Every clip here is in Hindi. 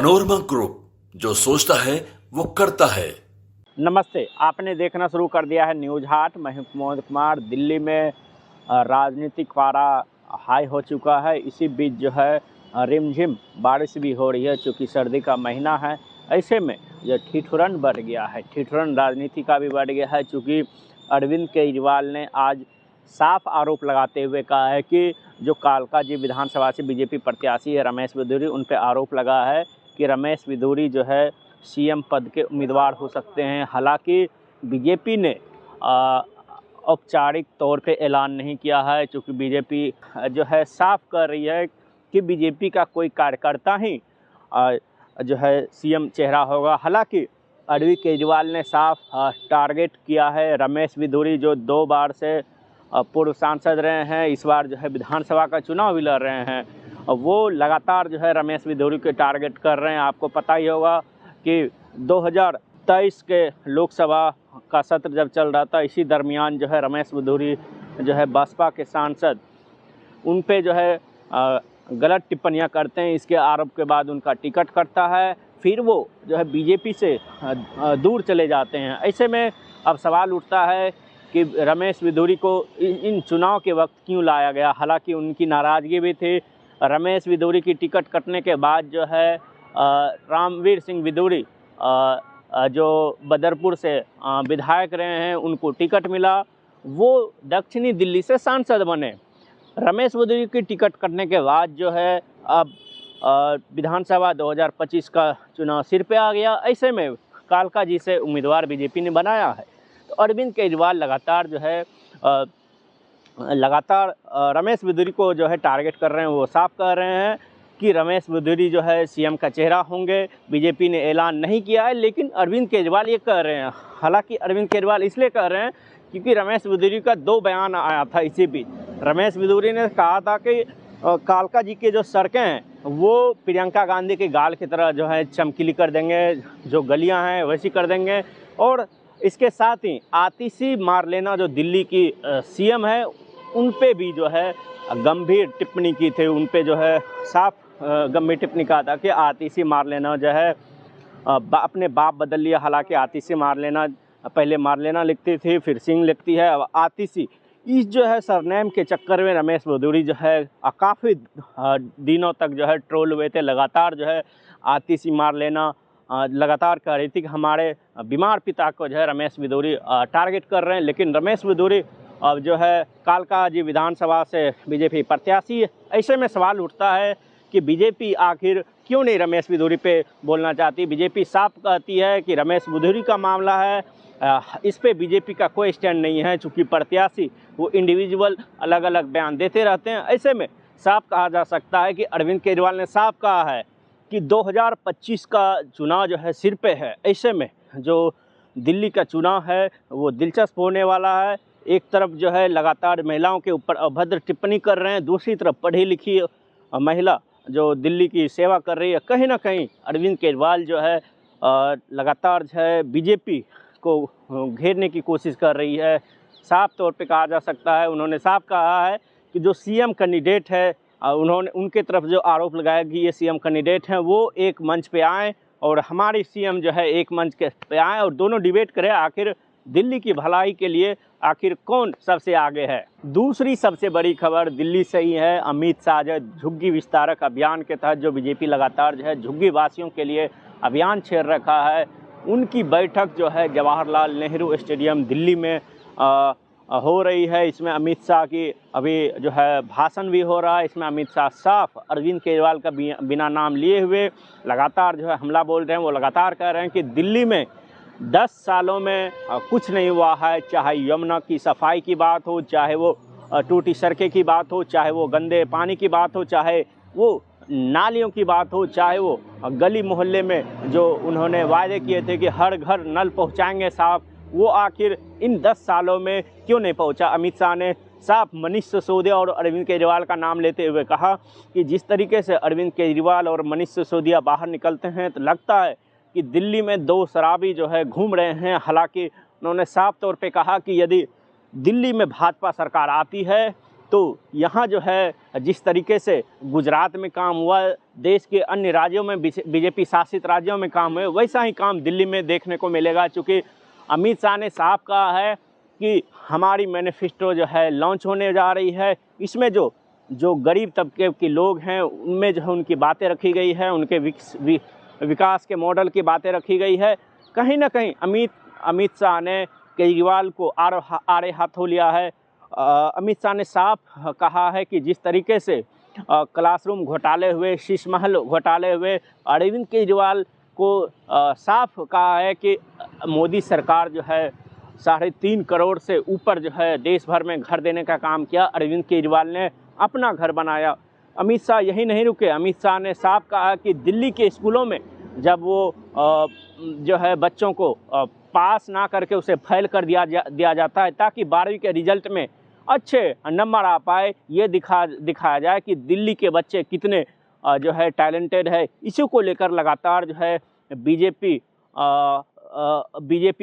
मनोरमा ग्रुप, जो सोचता है वो करता है। नमस्ते, आपने देखना शुरू कर दिया है न्यूज हाट। मैं हूं मोहन कुमार। दिल्ली में राजनीतिक पारा हाई हो चुका है। इसी बीच जो है रिमझिम बारिश भी हो रही है, चूँकि सर्दी का महीना है। ऐसे में यह ठिठुरन बढ़ गया है, ठिठुरन राजनीति का भी बढ़ गया है, चूँकि अरविंद केजरीवाल ने आज साफ आरोप लगाते हुए कहा है कि जो कालकाजी विधानसभा से बीजेपी प्रत्याशी है रमेश बिधूरी, उन पर आरोप लगा है कि रमेश बिधूरी जो है सीएम पद के उम्मीदवार हो सकते हैं। हालांकि बीजेपी ने औपचारिक तौर पे ऐलान नहीं किया है, क्योंकि बीजेपी जो है साफ कर रही है कि बीजेपी का कोई कार्यकर्ता ही जो है सीएम चेहरा होगा। हालांकि अरविंद केजरीवाल ने साफ टारगेट किया है रमेश बिधूरी, जो 2 बार से पूर्व सांसद रहे हैं, इस बार जो है विधानसभा का चुनाव भी लड़ रहे हैं। वो लगातार जो है रमेश बिधूरी के टारगेट कर रहे हैं। आपको पता ही होगा कि 2023 के लोकसभा का सत्र जब चल रहा था, इसी दरमियान जो है रमेश बिधूरी जो है बसपा के सांसद, उन पे जो है गलत टिप्पणियां करते हैं। इसके आरोप के बाद उनका टिकट कटता है, फिर वो जो है बीजेपी से दूर चले जाते हैं। ऐसे में अब सवाल उठता है कि रमेश बिधूरी को इन चुनाव के वक्त क्यों लाया गया। हालांकि उनकी नाराज़गी भी थी। रमेश बिधूरी की टिकट कटने के बाद जो है रामवीर सिंह बिधूरी जो बदरपुर से विधायक रहे हैं, उनको टिकट मिला। वो दक्षिणी दिल्ली से सांसद बने। रमेश बिधूरी की टिकट कटने के बाद जो है अब विधानसभा 2025 का चुनाव सिर पे आ गया। ऐसे में कालकाजी से उम्मीदवार बीजेपी ने बनाया है। तो अरविंद केजरीवाल लगातार जो है रमेश बिधूरी को जो है टारगेट कर रहे हैं। वो साफ कर रहे हैं कि रमेश बिधूरी जो है सीएम का चेहरा होंगे। बीजेपी ने ऐलान नहीं किया है, लेकिन अरविंद केजरीवाल ये कह रहे हैं। हालांकि अरविंद केजरीवाल इसलिए कह रहे हैं क्योंकि रमेश बिधूरी का 2 बयान आया था इसी बीच। रमेश बिधूरी ने कहा था कि कालका जी की जो सड़कें हैं वो प्रियंका गांधी के गाल की तरह जो है चमकीली कर देंगे, जो गलियां हैं वैसी कर देंगे। और इसके साथ ही आतिशी मारलेना जो दिल्ली की सीएम है, उन पे भी जो है गंभीर टिप्पणी की थी। उन पे जो है साफ गंभीर टिप्पणी कहा था कि आतिशी मारलेना जो है अपने बाप बदल लिया। हालांकि आतिशी मारलेना पहले मारलेना लिखती थी, फिर सिंह लिखती है, अब आतिशी। इस जो है सरनेम के चक्कर में रमेश बिधूरी जो है काफ़ी दिनों तक जो है ट्रोल हुए थे। लगातार जो है आतिशी मारलेना लगातार कह रही थी कि हमारे बीमार पिता को जो है रमेश बिधूरी टारगेट कर रहे हैं। लेकिन रमेश बिधूरी अब जो है कालकाजी विधानसभा से बीजेपी प्रत्याशी है। ऐसे में सवाल उठता है कि बीजेपी आखिर क्यों नहीं रमेश बिधूरी पे बोलना चाहती। बीजेपी साफ कहती है कि रमेश बिधूरी का मामला है, इस पे बीजेपी का कोई स्टैंड नहीं है, चूँकि प्रत्याशी वो इंडिविजुअल अलग अलग बयान देते रहते हैं। ऐसे में साफ कहा जा सकता है कि अरविंद केजरीवाल ने साफ कहा है कि 2025 का चुनाव जो है सिर पे है। ऐसे में जो दिल्ली का चुनाव है वो दिलचस्प होने वाला है। एक तरफ जो है लगातार महिलाओं के ऊपर अभद्र टिप्पणी कर रहे हैं, दूसरी तरफ पढ़ी लिखी महिला जो दिल्ली की सेवा कर रही है। कहीं ना कहीं अरविंद केजरीवाल जो है लगातार जो है बीजेपी को घेरने की कोशिश कर रही है। साफ तौर पे कहा जा सकता है, उन्होंने साफ कहा है कि जो सीएम कैंडिडेट है, उन्होंने उनके तरफ जो आरोप लगाया कि ये सीएम कैंडिडेट हैं, वो एक मंच पे आएँ और हमारी सीएम जो है एक मंच के पे आएँ और दोनों डिबेट करें आखिर दिल्ली की भलाई के लिए आखिर कौन सबसे आगे है। दूसरी सबसे बड़ी खबर दिल्ली से ही है। अमित शाह जो झुग्गी विस्तारक अभियान के तहत जो बीजेपी लगातार जो है झुग्गी वासियों के लिए अभियान छेड़ रखा है, उनकी बैठक जो है जवाहरलाल नेहरू स्टेडियम दिल्ली में हो रही है। इसमें अमित शाह की अभी जो है भाषण भी हो रहा है। इसमें अमित शाह साफ अरविंद केजरीवाल का बिना नाम लिए हुए लगातार जो है हमला बोल रहे हैं। वो लगातार कह रहे हैं कि दिल्ली में 10 सालों में कुछ नहीं हुआ है। चाहे यमुना की सफाई की बात हो, चाहे वो टूटी सड़कें की बात हो, चाहे वो गंदे पानी की बात हो, चाहे वो नालियों की बात हो, चाहे वो गली मोहल्ले में जो उन्होंने वायदे किए थे कि हर घर नल पहुंचाएंगे साफ, वो आखिर इन 10 सालों में क्यों नहीं पहुंचा। अमित शाह ने साफ मनीष सिसोदिया और अरविंद केजरीवाल का नाम लेते हुए कहा कि जिस तरीके से अरविंद केजरीवाल और मनीष सिसोदिया बाहर निकलते हैं तो लगता है कि दिल्ली में 2 शराबी जो है घूम रहे हैं। हालांकि उन्होंने साफ तौर पे कहा कि यदि दिल्ली में भाजपा सरकार आती है तो यहाँ जो है जिस तरीके से गुजरात में काम हुआ, देश के अन्य राज्यों में बीजेपी शासित राज्यों में काम हुए, वैसा ही काम दिल्ली में देखने को मिलेगा। चूँकि अमित शाह ने साफ कहा है कि हमारी मैनिफेस्टो जो है लॉन्च होने जा रही है, इसमें जो गरीब तबके के लोग हैं उनमें जो है उनकी बातें रखी गई है, उनके विकास के मॉडल की बातें रखी गई है। कहीं ना कहीं अमित शाह ने केजरीवाल को आड़े हाथों लिया है। अमित शाह ने साफ कहा है कि जिस तरीके से क्लासरूम घोटाले हुए, शीश महल घोटाले हुए, अरविंद केजरीवाल को साफ कहा है कि मोदी सरकार जो है 3.5 करोड़ से ऊपर जो है देश भर में घर देने का काम किया, अरविंद केजरीवाल ने अपना घर बनाया। अमित शाह यही नहीं रुके, अमित शाह ने साफ कहा कि दिल्ली के स्कूलों में जब वो जो है बच्चों को पास ना करके उसे फेल कर दिया जाता है ताकि 12वीं के रिजल्ट में अच्छे नंबर आ पाए, ये दिखाया जाए कि दिल्ली के बच्चे कितने जो है टैलेंटेड है। इसी को लेकर लगातार जो है बीजेपी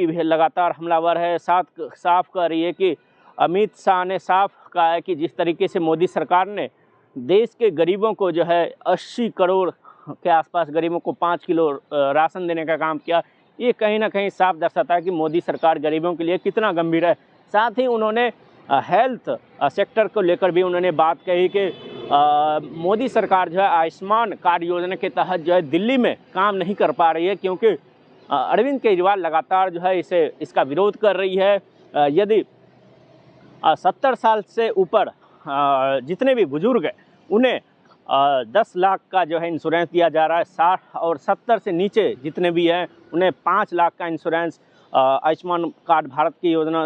भी लगातार हमलावर है। साफ कह रही है कि अमित शाह ने साफ कहा है कि जिस तरीके से मोदी सरकार ने देश के गरीबों को जो है 80 करोड़ के आसपास गरीबों को 5 किलो राशन देने का काम किया, ये कहीं ना कहीं साफ दर्शाता है कि मोदी सरकार गरीबों के लिए कितना गंभीर है। साथ ही उन्होंने हेल्थ सेक्टर को लेकर भी उन्होंने बात कही कि मोदी सरकार जो है आयुष्मान कार्ड योजना के तहत जो है दिल्ली में काम नहीं कर पा रही है, क्योंकि अरविंद केजरीवाल लगातार जो है इसका विरोध कर रही है। यदि 70 साल से ऊपर जितने भी बुजुर्ग हैं उन्हें 10 लाख का जो है इंश्योरेंस दिया जा रहा है, 60 और 70 से नीचे जितने भी हैं उन्हें 5 लाख का इंश्योरेंस आयुष्मान कार्ड भारत की योजना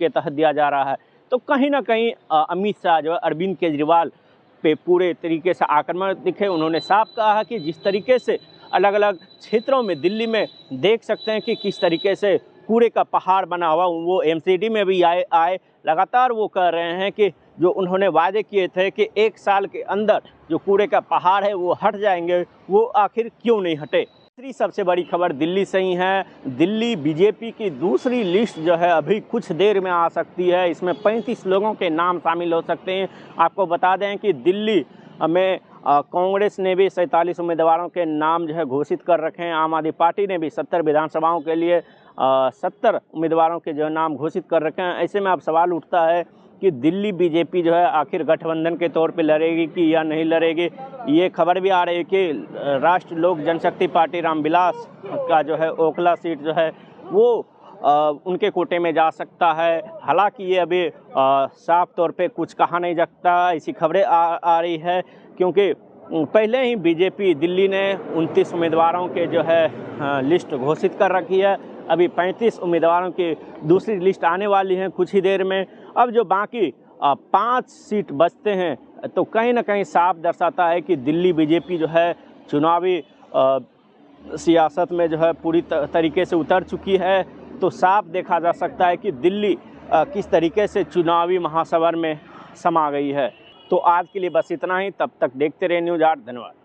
के तहत दिया जा रहा है। तो कहीं ना कहीं अमित शाह जो है अरविंद केजरीवाल पे पूरे तरीके से आक्रामक दिखे। उन्होंने साफ कहा कि जिस तरीके से अलग अलग क्षेत्रों में दिल्ली में देख सकते हैं कि किस तरीके से कूड़े का पहाड़ बना हुआ, वो एमसीडी में भी आए लगातार वो कह रहे हैं कि जो उन्होंने वादे किए थे कि 1 साल के अंदर जो कूड़े का पहाड़ है वो हट जाएंगे, वो आखिर क्यों नहीं हटे। तीसरी सबसे बड़ी खबर दिल्ली से ही है। दिल्ली बीजेपी की दूसरी लिस्ट जो है अभी कुछ देर में आ सकती है। इसमें 35 लोगों के नाम शामिल हो सकते हैं। आपको बता दें कि दिल्ली में कांग्रेस ने भी 47 उम्मीदवारों के नाम जो है घोषित कर रखे हैं। आम आदमी पार्टी ने भी 70 विधानसभाओं के लिए 70 उम्मीदवारों के जो नाम घोषित कर रखे हैं। ऐसे में अब सवाल उठता है कि दिल्ली बीजेपी जो है आखिर गठबंधन के तौर पे लड़ेगी कि या नहीं लड़ेगी। ये खबर भी आ रही है कि राष्ट्र लोक जनशक्ति पार्टी रामविलास का जो है ओखला सीट जो है वो उनके कोटे में जा सकता है। हालांकि ये अभी साफ तौर पे कुछ कहा नहीं सकता, ऐसी खबरें आ रही है, क्योंकि पहले ही बीजेपी दिल्ली ने 29 उम्मीदवारों के जो है लिस्ट घोषित कर रखी है। अभी 35 उम्मीदवारों की दूसरी लिस्ट आने वाली है कुछ ही देर में। अब जो बाकी 5 सीट बचते हैं तो कहीं ना कहीं साफ दर्शाता है कि दिल्ली बीजेपी जो है चुनावी सियासत में जो है पूरी तरीके से उतर चुकी है। तो साफ देखा जा सकता है कि दिल्ली किस तरीके से चुनावी महासमर में समा गई है। तो आज के लिए बस इतना ही। तब तक देखते रहे न्यूज़ 8। धन्यवाद।